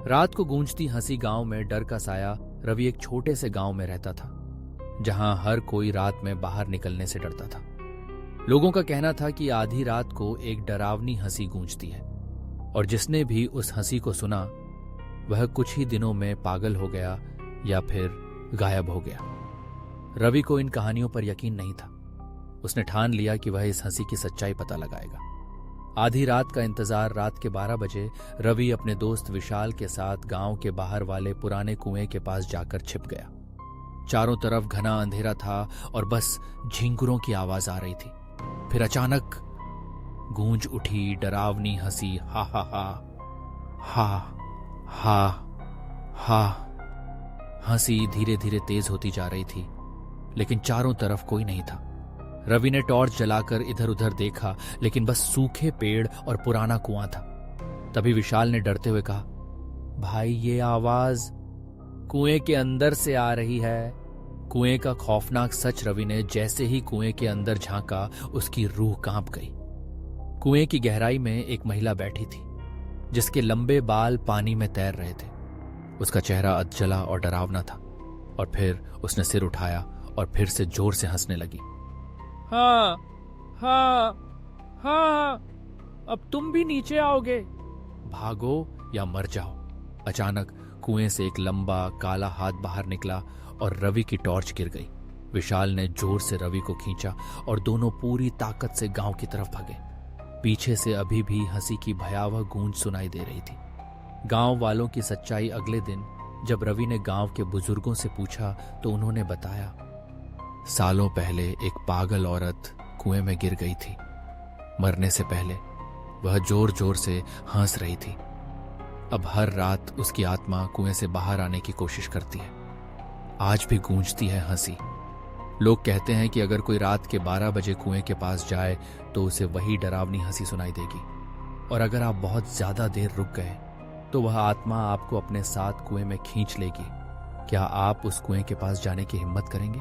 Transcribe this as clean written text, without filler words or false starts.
रात को गूंजती हंसी गांव में डर का साया। रवि एक छोटे से गांव में रहता था, जहां हर कोई रात में बाहर निकलने से डरता था। लोगों का कहना था कि आधी रात को एक डरावनी हंसी गूंजती है, और जिसने भी उस हंसी को सुना वह कुछ ही दिनों में पागल हो गया या फिर गायब हो गया। रवि को इन कहानियों पर यकीन नहीं था। उसने ठान लिया कि वह इस हंसी की सच्चाई पता लगाएगा। आधी रात का इंतजार। रात के 12 बजे रवि अपने दोस्त विशाल के साथ गांव के बाहर वाले पुराने कुएं के पास जाकर छिप गया। चारों तरफ घना अंधेरा था और बस झिंगुरों की आवाज आ रही थी। फिर अचानक गूंज उठी डरावनी हंसी। हा हा हा हा हा हा। हंसी धीरे धीरे तेज होती जा रही थी, लेकिन चारों तरफ कोई नहीं था। रवि ने टॉर्च जलाकर इधर उधर देखा, लेकिन बस सूखे पेड़ और पुराना कुआं था। तभी विशाल ने डरते हुए कहा, भाई ये आवाज कुएं के अंदर से आ रही है। कुएं का खौफनाक सच रवि ने जैसे ही कुएं के अंदर झांका, उसकी रूह कांप गई। कुएं की गहराई में एक महिला बैठी थी, जिसके लंबे बाल पानी में तैर रहे थे। उसका चेहरा अधजला और डरावना था, और फिर उसने सिर उठाया और फिर से जोर से हंसने लगी। हाँ हाँ हाँ, अब तुम भी नीचे आओगे। भागो या मर जाओ। अचानक कुएं से एक लंबा काला हाथ बाहर निकला और रवि की टॉर्च गिर गई। विशाल ने जोर से रवि को खींचा और दोनों पूरी ताकत से गांव की तरफ भागे। पीछे से अभी भी हंसी की भयावह गूंज सुनाई दे रही थी। गांव वालों की सच्चाई अगले दिन जब रवि ने गांव के बुजुर्गों से पूछा तो उन्होंने बताया, सालों पहले एक पागल औरत कुएं में गिर गई थी। मरने से पहले वह जोर जोर से हंस रही थी। अब हर रात उसकी आत्मा कुएं से बाहर आने की कोशिश करती है। आज भी गूंजती है हंसी। लोग कहते हैं कि अगर कोई रात के 12 बजे कुएं के पास जाए तो उसे वही डरावनी हंसी सुनाई देगी, और अगर आप बहुत ज्यादा देर रुक गए तो वह आत्मा आपको अपने साथ कुएं में खींच लेगी। क्या आप उस कुएं के पास जाने की हिम्मत करेंगे?